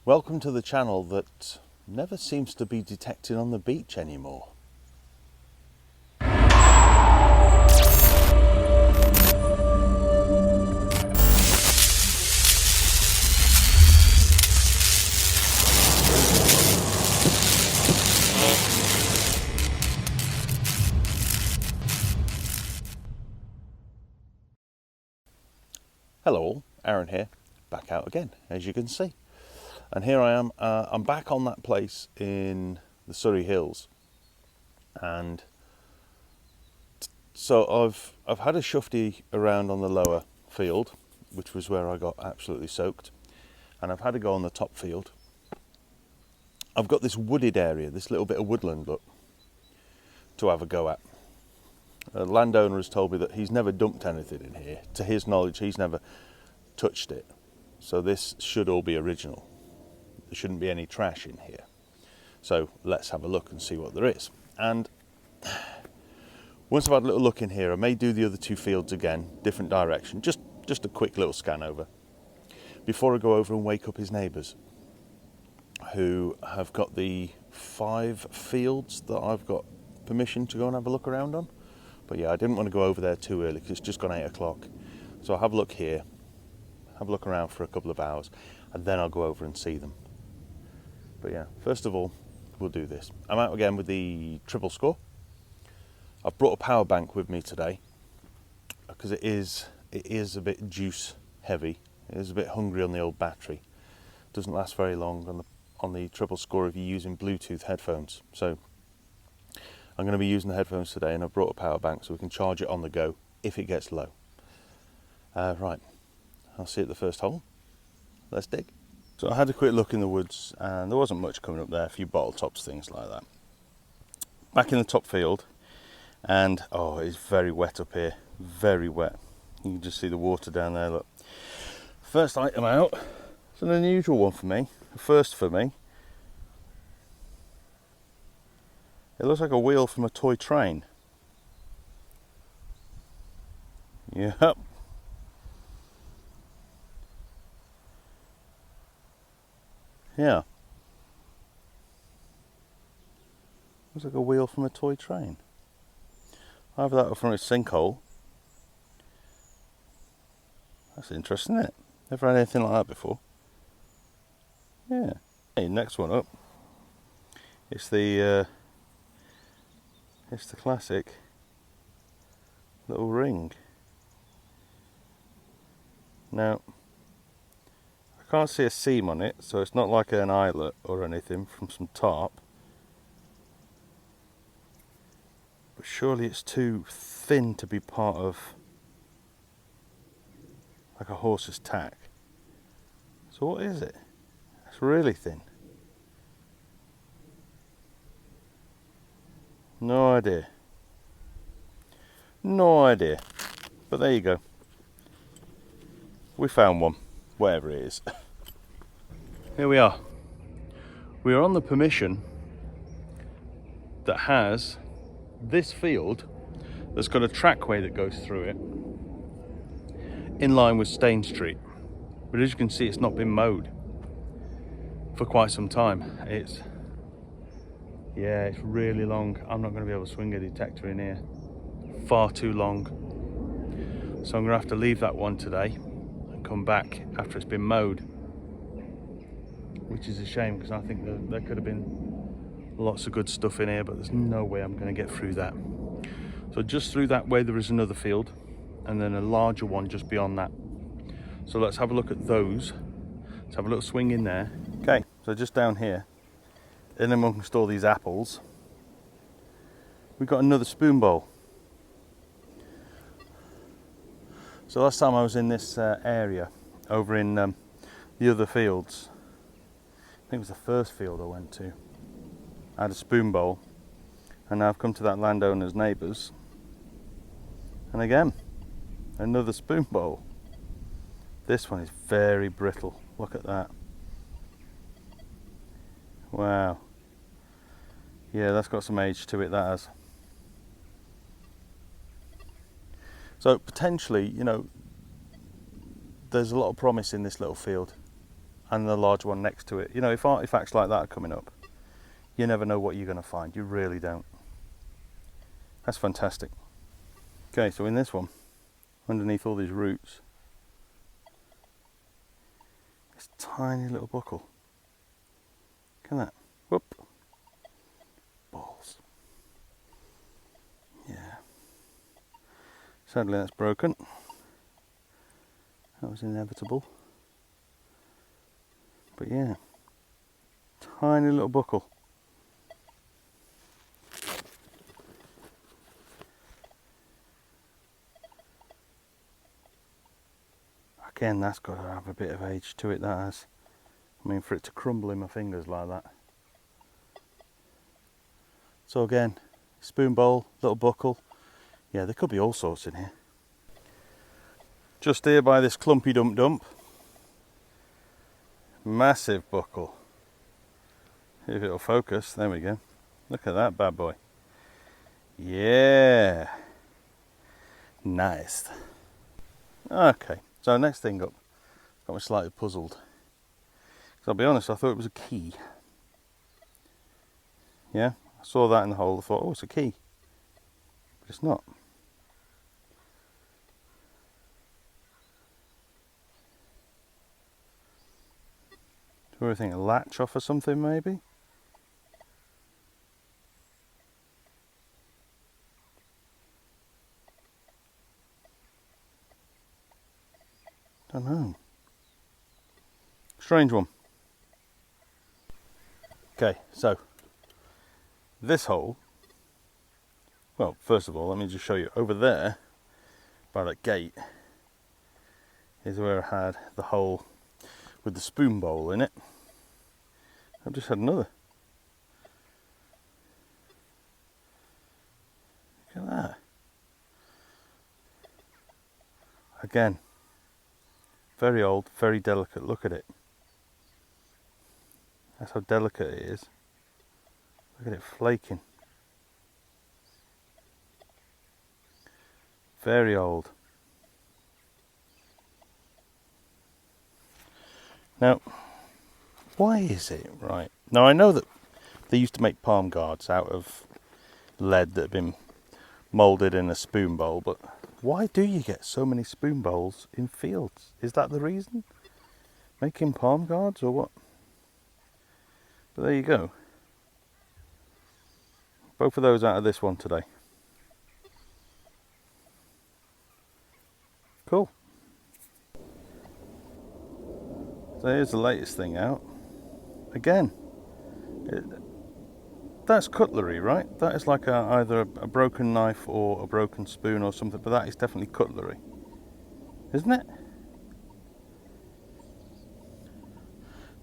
Welcome to the channel that never seems to be detected on the beach anymore. Hello all, Aaron here, back out again, as you can see. And here I am, I'm back on that place in the Surrey Hills. And so I've had a shufty around on the lower field, which was where I got absolutely soaked. And I've had to go on the top field. I've got this wooded area, this little bit of woodland, look, to have a go at. A landowner has told me that he's never dumped anything in here. To his knowledge, he's never touched it. So this should all be original. There shouldn't be any trash in here. So let's have a look and see what there is. And once I've had a little look in here, I may do the other two fields again, different direction, just a quick little scan over, before I go over and wake up his neighbours, who have got the 5 fields that I've got permission to go and have a look around on. But yeah, I didn't want to go over there too early because it's just gone 8 o'clock. So I'll have a look here, have a look around for a couple of hours, and then I'll go over and see them. But yeah, first of all, we'll do this. I'm out again with the triple score. I've brought a power bank with me today because it is a bit juice heavy. It is a bit hungry on the old battery. Doesn't last very long on the triple score if you're using Bluetooth headphones. So I'm going to be using the headphones today, and I've brought a power bank so we can charge it on the go if it gets low. Right, I'll see you at the first hole. Let's dig. So I had a quick look in the woods and there wasn't much coming up there, a few bottle tops, things like that. Back in the top field, and oh, it's very wet up here, very wet. You can just see the water down there, look. First item out, it's an unusual one for me, a first for me. It looks like a wheel from a toy train. Yep. Yeah. Looks like a wheel from a toy train. Either that or from a sinkhole. That's interesting, isn't it? Never had anything like that before. Yeah. Hey, next one up. It's the classic little ring. Now, I can't see a seam on it, so it's not like an eyelet or anything from some tarp. But surely it's too thin to be part of like a horse's tack. So what is it? It's really thin. No idea. No idea. But there you go. We found one, whatever it is. Here we are. We are on the permission that has this field that's got a trackway that goes through it in line with Stain Street. But as you can see, it's not been mowed for quite some time. It's really long. I'm not going to be able to swing a detector in here. Far too long. So I'm going to have to leave that one today and come back after it's been mowed. Which is a shame because I think there could have been lots of good stuff in here, but there's no way I'm going to get through that. So just through that way there is another field, and then a larger one just beyond that. So let's have a look at those. Let's have a little swing in there. Okay, so just down here, in amongst all these apples, we've got another spoon bowl. So last time I was in this area, over in the other fields, I think it was the first field I went to, I had a spoon bowl, and now I've come to that landowner's neighbours, and again, another spoon bowl. This one is very brittle, look at that. Wow. Yeah, that's got some age to it, that has. So potentially, you know, there's a lot of promise in this little field. and the large one next to it. You know, if artifacts like that are coming up, you never know what you're going to find. You really don't. That's fantastic. Okay, so in this one, underneath all these roots, this tiny little buckle. Look at that. Whoop. Balls. Yeah. Sadly, that's broken. That was inevitable. But yeah, tiny little buckle. Again, that's got to have a bit of age to it, that has. I mean, for it to crumble in my fingers like that. So again, spoon bowl, little buckle. Yeah, there could be all sorts in here. Just here by this clumpy dump. Massive buckle. If it'll focus, there we go. Look at that bad boy. Yeah. Nice. Okay, so next thing up. Got me slightly puzzled. 'Cause I'll be honest, I thought it was a key. Yeah, I saw that in the hole, I thought, oh, it's a key. But it's not. Do we think a latch off or something maybe? Don't know. Strange one. Okay, so this hole, well, first of all, let me just show you. Over there, by that gate, is where I had the hole with the spoon bowl in it. I've just had another. Look at that. Again, very old, very delicate. Look at it. That's how delicate it is. Look at it flaking. Very old. Now, why is it, right? Now I know that they used to make palm guards out of lead that had been moulded in a spoon bowl, but why do you get so many spoon bowls in fields? Is that the reason? Making palm guards or what? But there you go. Both of those out of this one today. Cool. So here's the latest thing out. Again, that's cutlery, right? That is like either a broken knife or a broken spoon or something, but that is definitely cutlery, isn't it?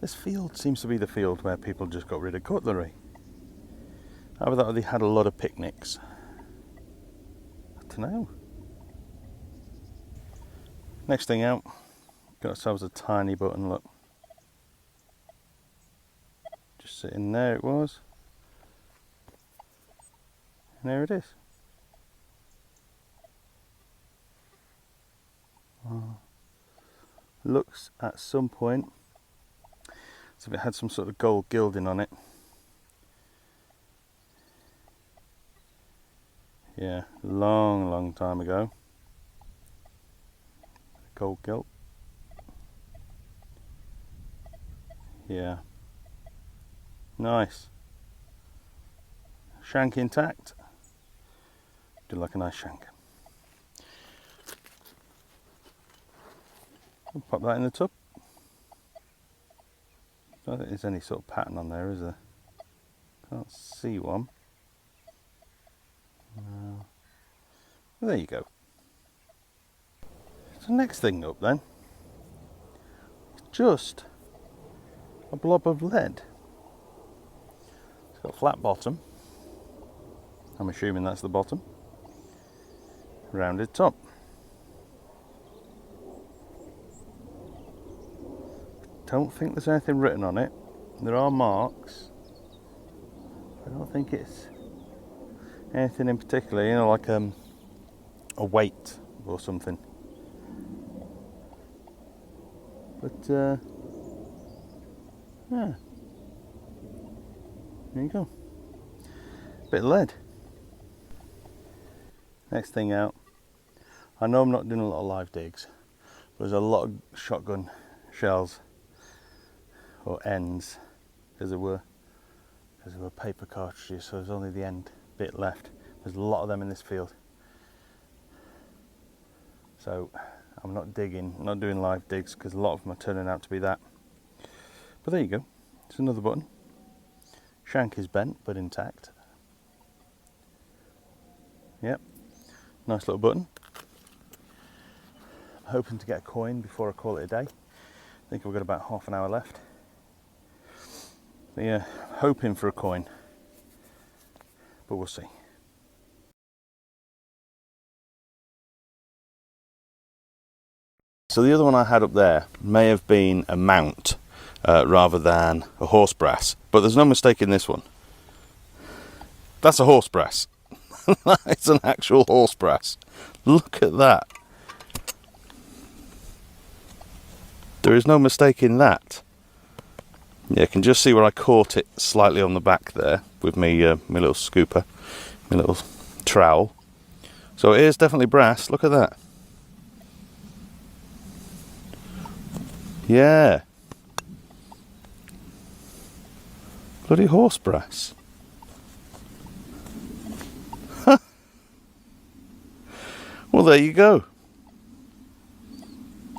This field seems to be the field where people just got rid of cutlery. Either that or they had a lot of picnics. I don't know. Next thing out, got ourselves a tiny button, look. Just sitting there it was. And there it is. Looks at some point as if it had some sort of gold gilding on it. Yeah, long time ago. Gold gilt. Yeah. Nice. Shank intact. Do like a nice shank. We'll pop that in the tub. I don't think there's any sort of pattern on there, is there? Can't see one. Well, there you go. So next thing up then, it's just a blob of lead. It's got a flat bottom. I'm assuming that's the bottom. Rounded top. Don't think there's anything written on it. There are marks. I don't think it's anything in particular, you know, like a weight or something. But Yeah. There you go. Bit of lead. Next thing out. I know I'm not doing a lot of live digs, but there's a lot of shotgun shells or ends, as it were paper cartridges, so there's only the end bit left. There's a lot of them in this field. So I'm not digging, not doing live digs, because a lot of them are turning out to be that. But there you go, it's another button. Shank is bent but intact. Yep, nice little button. I'm hoping to get a coin before I call it a day. I think we've got about half an hour left. But yeah, hoping for a coin, but we'll see. So the other one I had up there may have been a mount rather than a horse brass, but there's no mistake in this one. That's a horse brass. It's an actual horse brass. Look at that. There is no mistake in that. Yeah, you can just see where I caught it slightly on the back there with me, my little scooper, my little trowel. So it is definitely brass. Look at that. Yeah. Bloody horse brass. Well, there you go.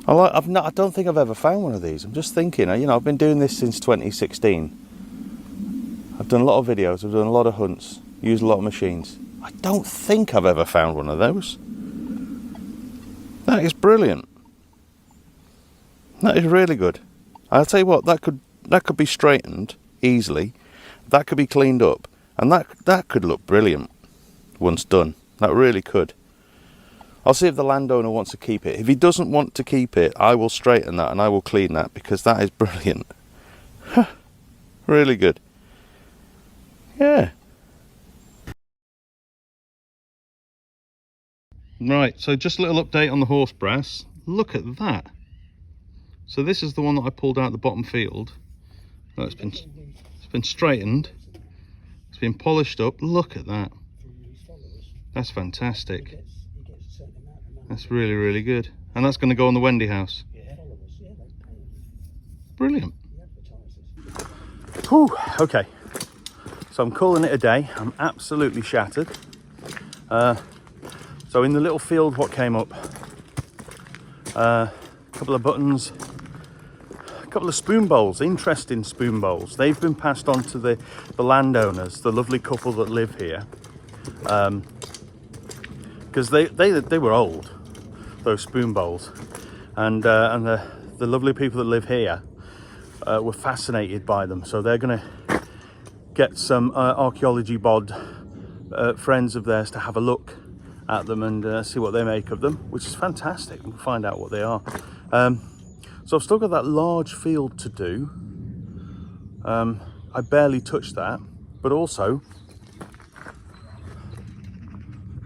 I don't think I've ever found one of these. I'm just thinking, you know, I've been doing this since 2016. I've done a lot of videos, I've done a lot of hunts, used a lot of machines. I don't think I've ever found one of those. That is brilliant. That is really good. I'll tell you what, that could be straightened easily. That could be cleaned up, and that could look brilliant once done. That really could. I'll see if the landowner wants to keep it. If he doesn't want to keep it, I will straighten that and I will clean that, because that is brilliant. Really good. Yeah. Right, so just a little update on the horse brass. Look at that. So this is the one that I pulled out the bottom field. Oh, it's been straightened. It's been polished up. Look at that. That's fantastic. That's really, really good. And that's going to go on the Wendy house. Brilliant. Whew, okay. So I'm calling it a day. I'm absolutely shattered. So in the little field, what came up? A couple of buttons, a couple of spoon bowls, interesting spoon bowls. They've been passed on to the landowners, the lovely couple that live here. Because they were old, those spoon bowls, and the lovely people that live here were fascinated by them. So they're going to get some archaeology bod friends of theirs to have a look at them and see what they make of them, which is fantastic. We'll find out what they are. So I've still got that large field to do. I barely touched that, but also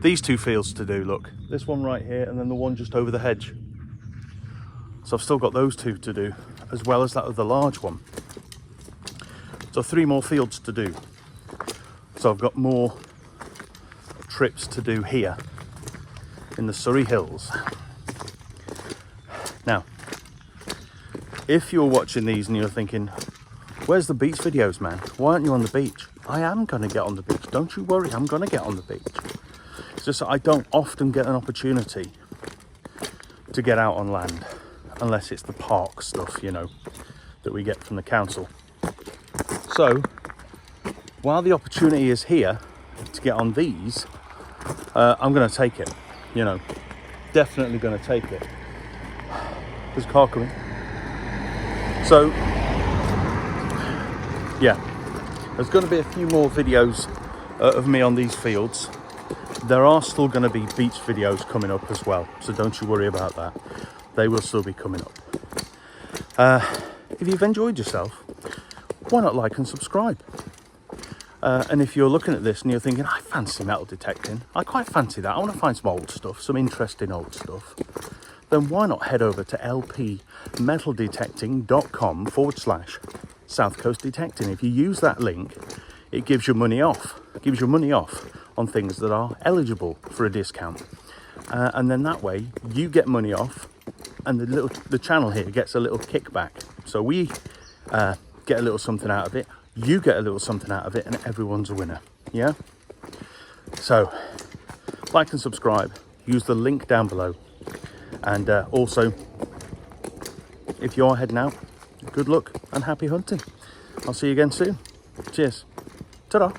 these two fields to do. Look, this one right here and then the one just over the hedge. So I've still got those two to do, as well as that other large one. So 3 more fields to do. So I've got more trips to do here in the Surrey Hills. Now, if you're watching these and you're thinking, where's the beach videos, man? Why aren't you on the beach? I am going to get on the beach. Don't you worry, I'm going to get on the beach. It's just that I don't often get an opportunity to get out on land, unless it's the park stuff, you know, that we get from the council. So, while the opportunity is here to get on these, I'm going to take it, you know, definitely going to take it. There's a car coming. So, yeah, there's going to be a few more videos of me on these fields. There are still going to be beach videos coming up as well, so don't you worry about that. They will still be coming up. If you've enjoyed yourself, why not like and subscribe? And if you're looking at this and you're thinking, I fancy metal detecting, I quite fancy that, I want to find some old stuff, some interesting old stuff, then why not head over to lpmetaldetecting.com/. South Coast Detecting. If you use that link, it gives you money off. It gives you money off on things that are eligible for a discount. And then that way you get money off, and the channel here gets a little kickback. So we get a little something out of it, you get a little something out of it, and everyone's a winner. Yeah? So like and subscribe, use the link down below, and also if you are heading out, good luck and happy hunting. I'll see you again soon. Cheers. Ta-da.